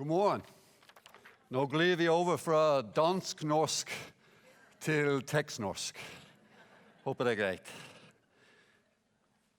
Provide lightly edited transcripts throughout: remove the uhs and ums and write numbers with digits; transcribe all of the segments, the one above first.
God morgen. Nå glir vi over fra dansk-norsk til tekstnorsk. Håper det er greit.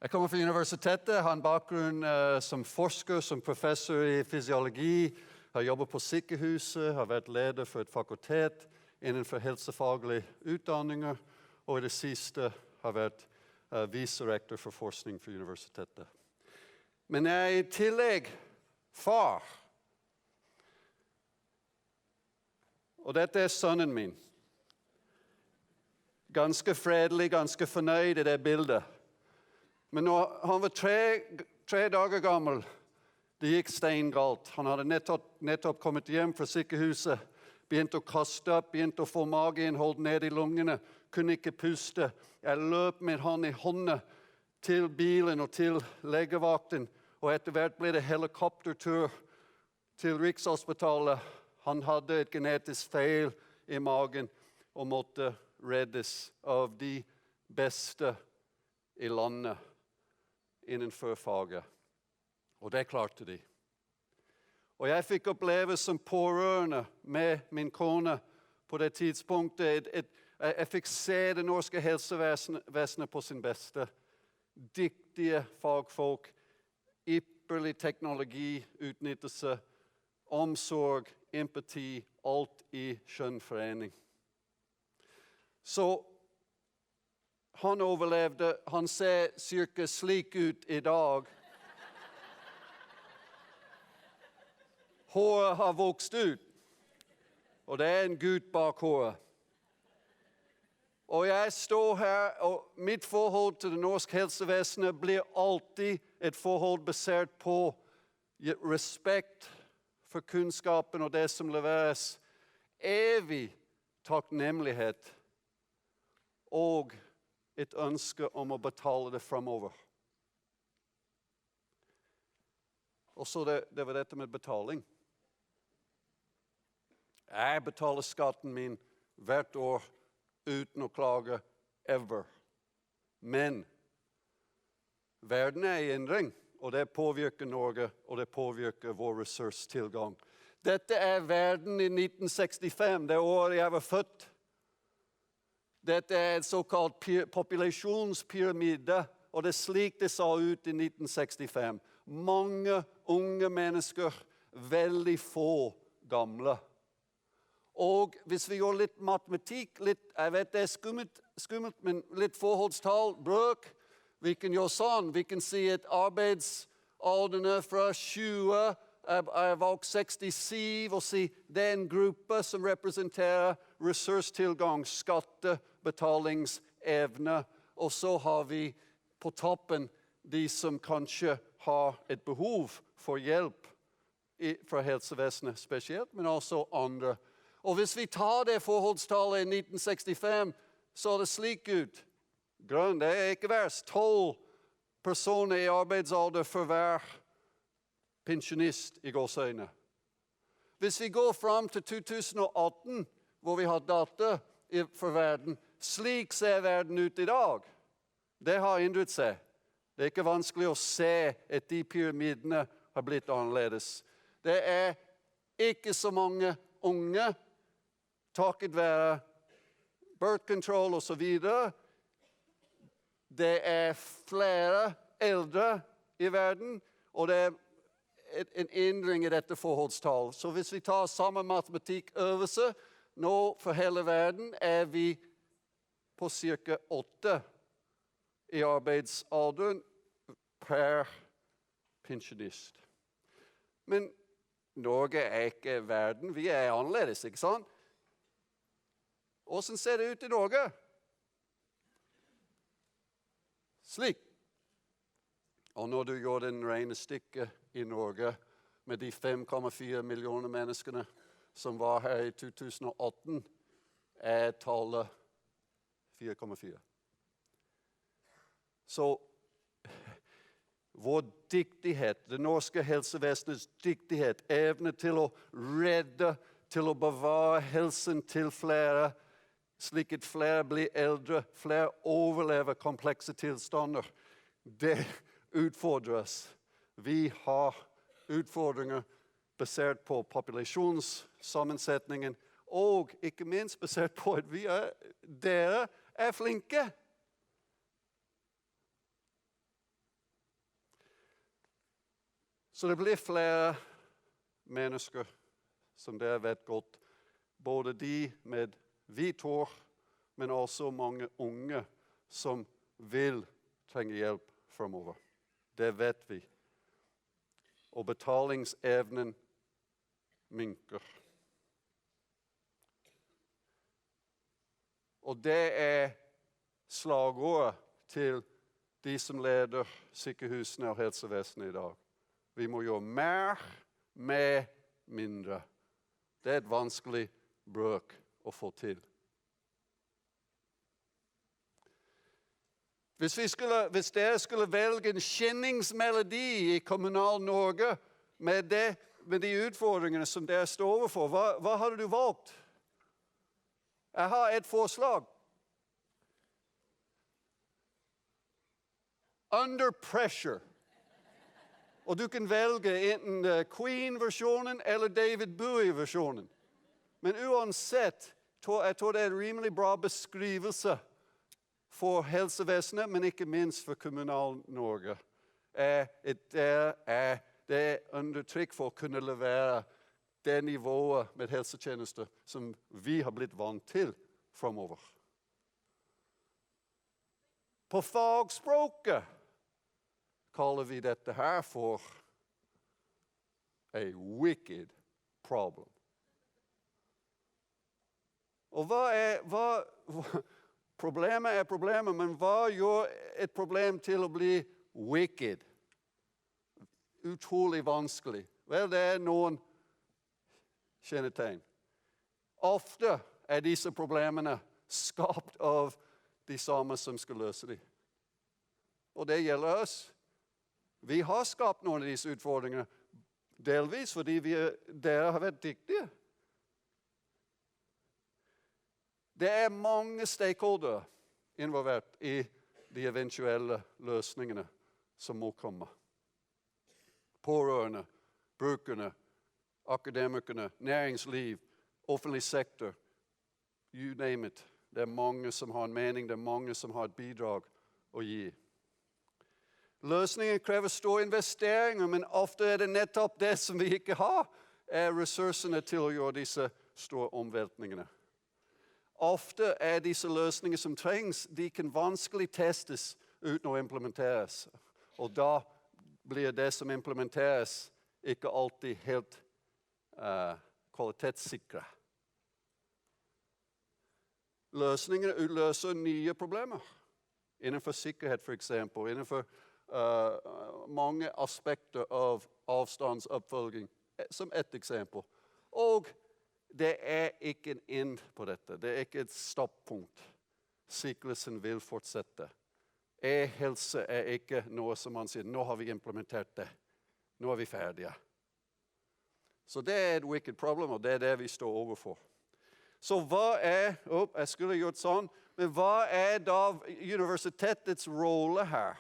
Jeg kommer fra universitetet, har en bakgrunn som forsker, som professor i fysiologi, har jobbet på sykehuset, har vært leder for et fakultet innenfor helsefaglige utdanninger, og i det siste har vært viserektor for forskning for universitetet. Men jeg er i tillegg far. Og dette er sønnen min. Ganske fredelig, ganske fornøyd i det bildet. Men når han var tre dager gammel, det gikk steingalt. Han hadde nettopp kommet hjem fra sykehuset, begynte å kaste opp, begynte å få mageinnhold ned i lungene, kunne ikke puste. Jeg løp med han i hånda til bilen og til legevakten, og etter hvert ble det helikoptertur til Rikshospitalet. Han hadde et genetisk feil i magen og måtte reddes av de beste i landet innenfor faget. Og det klarte de. Og jeg fikk oppleve som pårørende med min kone på det tidspunktet. Jeg fikk se det norske helsevesenet på sin beste. Dyktige fagfolk, ypperlig teknologi, utnyttelse, omsorg, empati, alt i skjønn forening. Så han overlevde. Han ser cirka slik ut i dag. Håret har vokst ut, og det er en gutt bak håret. Og jeg står her, og mitt forhold til det norske helsevesenet blir alltid et forhold basert på respekt for kunnskapen og det som leveres, evig takknemlighet og et ønske om å betale det fremover. Og så det var dette med betaling. Jeg betaler skatten min hvert år uten å klage ever. Men verden er i endring, og det påvirker Norge, og det påvirker vår ressurstilgang. Dette er verden i 1965, det året jeg var født. Dette er et såkalt populasjonspyramide, og det er slik det så ut i 1965. Mange unge mennesker, veldig få gamle. Og hvis vi gjør litt matematikk, jeg vet det er skummelt, men litt forholdstall, brøk, vi kan gjøre sånn, vi kan si at arbeidsalderne fra 20 er valgt 67, og si det er en gruppe som representerer ressurstilgang, skattebetalingsevne, og så har vi på toppen de som kanskje har et behov for hjelp fra helsevesenet spesielt, men også andre. Og hvis vi tar det forholdstallet i 1965, så er det slik ut. Grønn, det er ikke verst. 12 personer i arbeidsalder for hver pensjonist i gåseøyne. Hvis vi går frem til 2018, hvor vi har data for verden, slik ser verden ut i dag. Det har endret seg. Det er ikke vanskelig å se at de pyramidene har blitt annerledes. Det er ikke så mange unge, takket være birth control og så videre. Det er flere eldre i verden, og det er en endring i dette forholdstall. Så hvis vi tar samme matematikkøvelse, nå for hele verden er vi på ca. 8 i arbeidsalderen per pensjonist. Men Norge er ikke verden, vi er annerledes, ikke sant? Hvordan ser det ut i Norge? Slik. Og når du gjør den rene stykket i Norge med de 5,4 millioner menneskene som var her i 2018, er tallet 4,4. Så vår dyktighet, det norske helsevesenets dyktighet, evne til å redde, til å bevare helsen til flere, slik at flere blir eldre, flere overlever komplekse tilstander. Det utfordres. Vi har utfordringer basert på populasjonssammensetningen, og ikke minst basert på at dere er flinke. Så det blir flere mennesker, som dere vet godt, både de med hvit hår, men også mange unge som vil trenge hjelp fremover. Det vet vi. Og betalingsevnen minker. Og det er slagordet til de som leder sykehusene og helsevesenet i dag. Vi må gjøre mer med mindre. Det er et vanskelig brøk å få til. Hvis dere skulle velge en kjenningsmelodi i kommunal Norge med de utfordringene som dere står overfor, hva hadde du valgt? Jeg har et forslag. Under pressure. Og du kan velge enten Queen-versjonen eller David Bowie-versjonen. Men uansett, jeg tror det er en rimelig bra beskrivelse for helsevesenet, men ikke minst for kommunal Norge. Det er undertrykk for å kunne levere det nivået med helsetjenester som vi har blitt vant til fremover. På fagspråket kaller vi dette her for a wicked problem. Og problemet er problemet, men hva gjør et problem til å bli wicked? Utrolig vanskelig. Vel, det er noen kjennetegn. Ofte er disse problemene skapt av de samme som skal løse dem. Og det gjelder oss. Vi har skapt noen av disse utfordringene, delvis fordi dere har vært dyktige. Det er mange stakeholdere involvert i de eventuelle løsningene som må komme. Pårørende, brukerne, akademikerne, næringsliv, offentlig sektor, you name it. Det er mange som har en mening, det er mange som har et bidrag å gi. Løsningen krever store investeringer, men ofte er det nettopp det som vi ikke har, er ressursene til å gjøre disse store omveltningene. Ofte er disse løsninger som trengs, de kan vanskelig testes uten å implementeres. Og da blir det som implementeres ikke alltid helt kvalitetssikre. Løsningene utløser nye problemer. Innenfor sikkerhet for eksempel, innenfor mange aspekter av avstandsoppfølging, som et eksempel. Og det er ikke en end på dette. Det er ikke et stopppunkt. Syklusen vil fortsette. E-helse er ikke noe som man sier, nå har vi implementert det. Nå er vi ferdige. Så det er et wicked problem, og det er det vi står overfor. Så hva er, jeg skulle gjort sånn, men hva er da universitetets rolle her?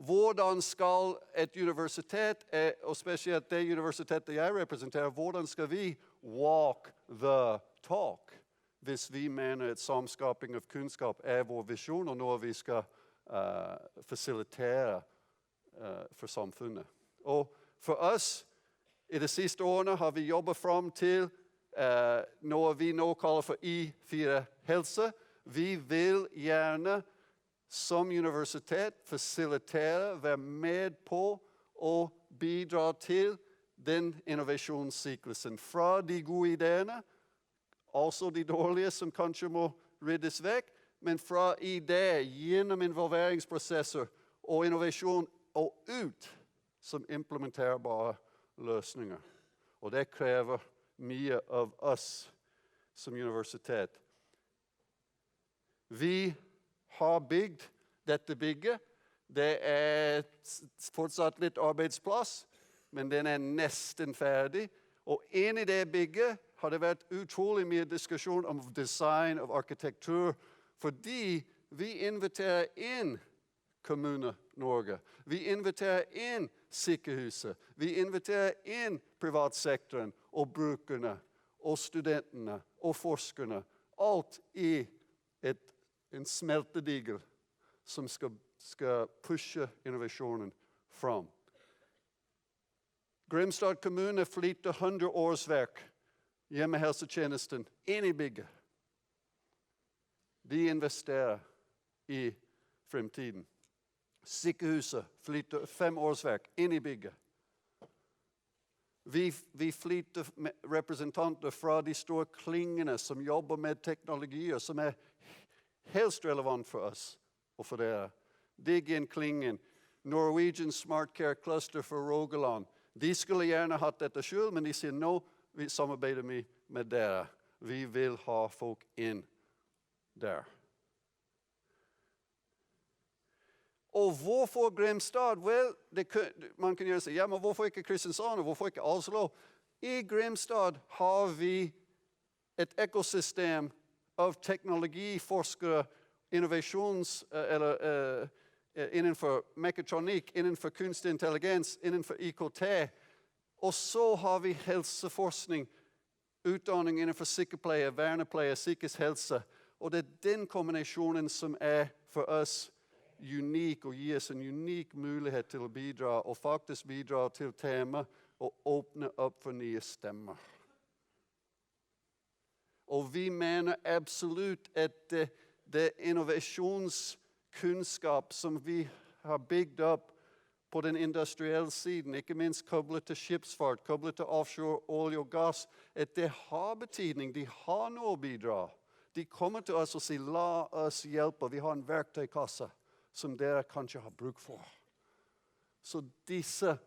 Hvordan skal et universitet, og spesielt det universitetet jeg representerer, hvordan skal vi walk the talk hvis vi mener at samskaping av kunnskap er vår visjon, og noe vi skal fasilitere for samfunnet. Og for oss, i de siste årene har vi jobbet frem til noe vi nå kaller for i4Helse. Vi vil gjerne som universitet fasilitere, være med på å bidra til den innovasjonssyklusen. Fra de gode ideene, altså de dårlige som kanskje må ryddes vekk, men fra idé gjennom involveringsprosesser og innovasjon og ut som implementerbare løsninger. Og det krever mye av oss som universitet. Vi har bygd dette bygget. Det er fortsatt litt arbeidsplass, men den er nesten ferdig. Og inni det bygget har det vært utrolig mye diskusjon om design og arkitektur, fordi vi inviterer inn Kommune Norge. Vi inviterer inn sykehuset. Vi inviterer inn privatsektoren og brukerne og studentene og forskerne. Alt i en smeltedigel som skal pushe innovasjonen fram. Grimstad kommune flytter 100 årsverk hjemmehelsetjenesten inn i bygget. De investerer i fremtiden. Sykehuset flytter 5 årsverk inn i bygget. Vi flytter representanter fra de store klingene som jobber med teknologier som helst relevant for oss og for dere. Digg inn klingen. Norwegian Smart Care Cluster for Rogaland. De skulle gjerne hatt dette selv, men de sier nå, vi samarbeider med dere. Vi vil ha folk inn der. Og hvorfor Grimstad? Vel, man kan gjøre seg, ja, men hvorfor ikke Kristiansand, og hvorfor ikke Oslo? I Grimstad har vi et ekosystem av teknologiforskere, innenfor mekatronikk, innenfor kunstig intelligens, innenfor IKT. Og så har vi helseforskning, utdanning innenfor sykepleie, vernepleie, psykisk helse. Og det er den kombinasjonen som for oss unik og gir oss en unik mulighet til å bidra, og faktisk bidra til tema og åpne opp for nye stemmer. Og vi mener absolutt at det innovasjonskunnskap som vi har bygd opp på den industrielle siden, ikke minst koblet til skipsfart, koblet til offshore, olje og gass, at det har betydning, de har noe å bidra. De kommer til oss og sier, la oss hjelpe, vi har en verktøykasse som dere kanskje har bruk for. Så disse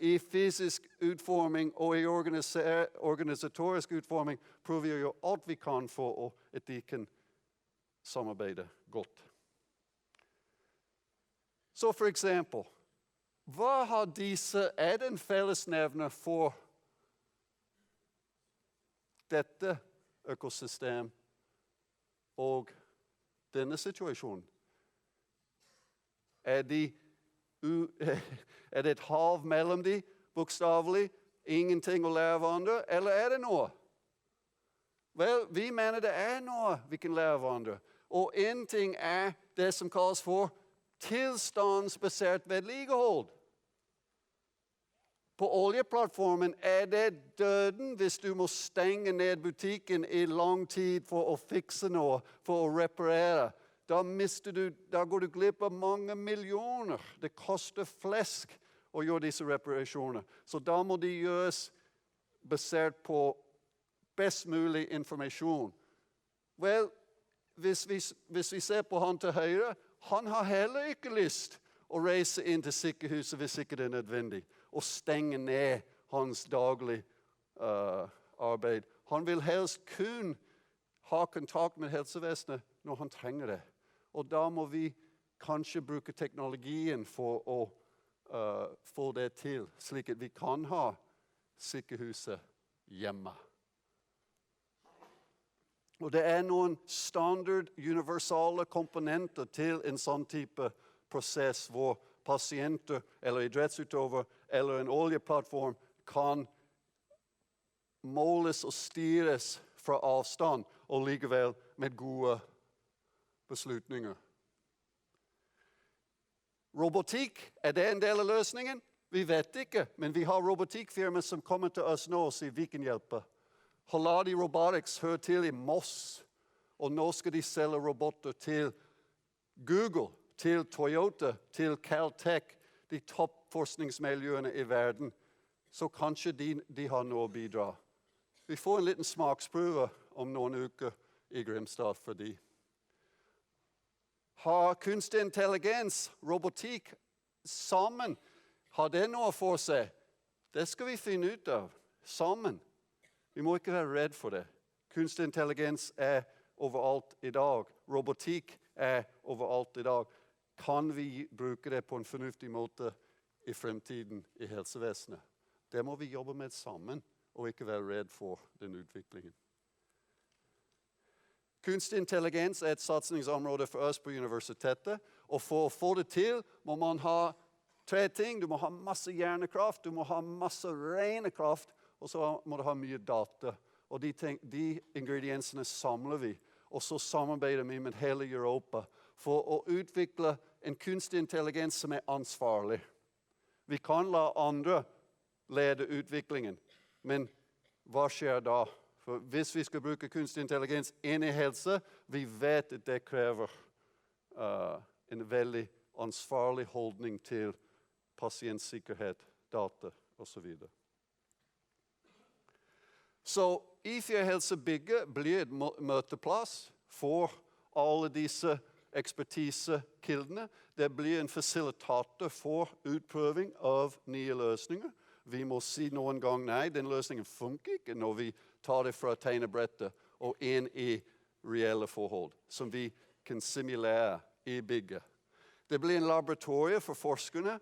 i fysisk utforming og i organisatorisk utforming prøver vi å gjøre alt vi kan for at de kan samarbeide godt. Så for eksempel, hva har disse, den fellesnevner for dette økosystem og denne situasjonen? Er det et hav mellom de, bokstavelig, ingenting å lære av andre, eller er det noe? Vel, vi mener det noe vi kan lære av andre. Og en ting det som kalles for tilstandsbasert vedlikehold. På oljeplattformen det døden hvis du må stenge ned butikken i lang tid for å fikse noe, for å reparere. Da går du glipp av mange millioner. Det koster flesk å gjøre disse reparasjoner. Så da må de gjøres basert på best mulig informasjon. Vel, hvis vi ser på han til høyre, han har heller ikke lyst å reise inn til sykehuset hvis ikke det nødvendig, og stenge ned hans daglige arbeid. Han vil helst kun ha kontakt med helsevesenet når han trenger det. Og da må vi kanskje bruke teknologien for å få det til, slik at vi kan ha sykehuset hjemme. Og det noen standard, universale komponenter til en sånn type prosess, hvor pasienter eller idrettsutøver eller en oljeplattform kan måles og styres fra avstand, og likevel med gode beslutninger. Robotikk, det en del av løsningen? Vi vet ikke, men vi har robotikkfirmaer som kommer til oss nå og sier hvilken hjelper. Haladi Robotics hører til i Moss, og nå skal de selge roboter til Google, til Toyota, til Caltech, de toppforskningsmiljøene i verden. Så kanskje de har noe å bidra. Vi får en liten smaksprøve om noen uker i Grimstad for de. Har kunstig intelligens, robotikk sammen, har det noe for seg? Det skal vi finne ut av sammen. Vi må ikke være redd for det. Kunstig intelligens overalt i dag. Robotikk overalt i dag. Kan vi bruke det på en fornuftig måte i fremtiden i helsevesenet? Det må vi jobbe med sammen, og ikke være redd for den utviklingen. Kunstig intelligens et satsingsområde for oss på universitetet, og for å få det til må man ha tre ting. Du må ha masse hjernekraft, du må ha masse rene kraft, og så må du ha mye data. Og de ingrediensene samler vi, og så samarbeider vi med hele Europa for å utvikle en kunstig intelligens som ansvarlig. Vi kan la andre lede utviklingen, men hva skjer da? For hvis vi skal bruke kunstig intelligens inn i helse, vi vet at det krever en veldig ansvarlig holdning til pasientsikkerhet, data osv. Så i4Helse bygget blir et møteplass for alle disse ekspertisekildene. Det blir en fasilitator for utprøving av nye løsninger. Vi må si noen gang nei, den løsningen funker ikke når vi tar det fra tegnebrettet og inn i reelle forhold, som vi kan simulere i bygget. Det blir en laboratorie for forskerne,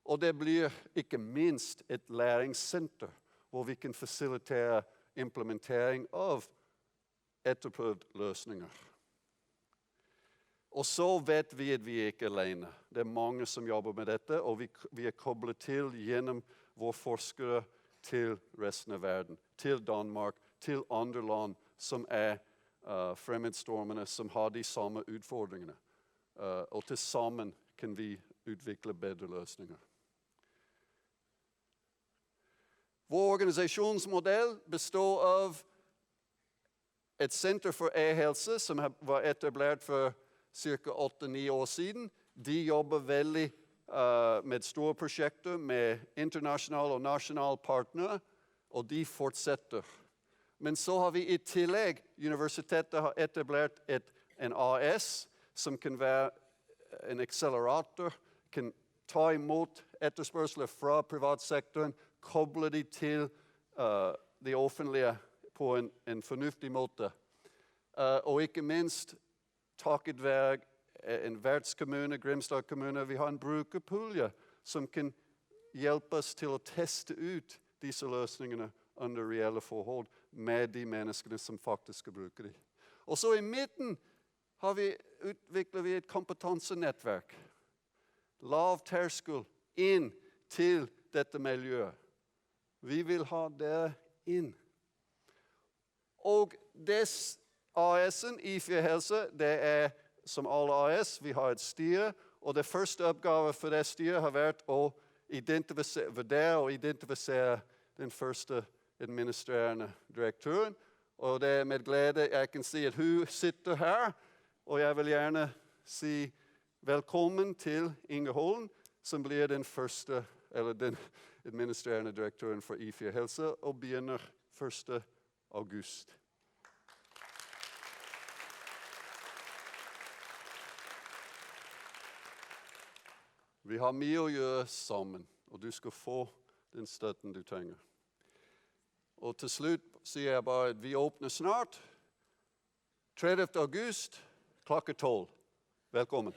og det blir ikke minst et læringssenter, hvor vi kan fasilitere implementering av etterprøvd løsninger. Og så vet vi at vi ikke er alene. Det er mange som jobber med dette, og vi er koblet til gjennom våre forskere til resten av verden, til Danmark, til andre land som fremmedstormende, som har de samme utfordringene. Og til sammen kan vi utvikle bedre løsninger. Vår organisasjonsmodell består av et senter for e-helse som var etablert for ca. 8-9 år siden. De jobber veldig med store prosjekter med internasjonale og nasjonale partnere, og de fortsetter. Men så har vi i tillegg, universitetet har etablert en AS, som kan være en akselerator, kan ta imot etterspørsler fra privatsektoren, koble de til det offentlige på en fornuftig måte. Og ikke minst, takket være en vertskommune, Grimstad kommune, vi har en brukerpulje som kan hjelpe oss til å teste ut disse løsningene under reelle forhold med de menneskene som faktisk skal bruke dem. Og så i midten utvikler vi et kompetansenettverk. Lav terskel inn til dette miljøet. Vi vil ha det inn. Og det AS-en, i4Helse, det som alle AS, vi har et styre, og det første oppgave for det styret har vært å vurdere og identifisere den første administrerende direktøren. Og det er med glede jeg kan si at hun sitter her, og jeg vil gjerne si velkommen til Inge Holm, som blir den første, eller den administrerende direktøren for i4Helse, og begynner 1. august. Vi har mye å gjøre sammen, og du skal få den støtten du trenger. Og til slutt sier jeg bare at vi åpner snart. 30. august, klokka 12. Velkommen.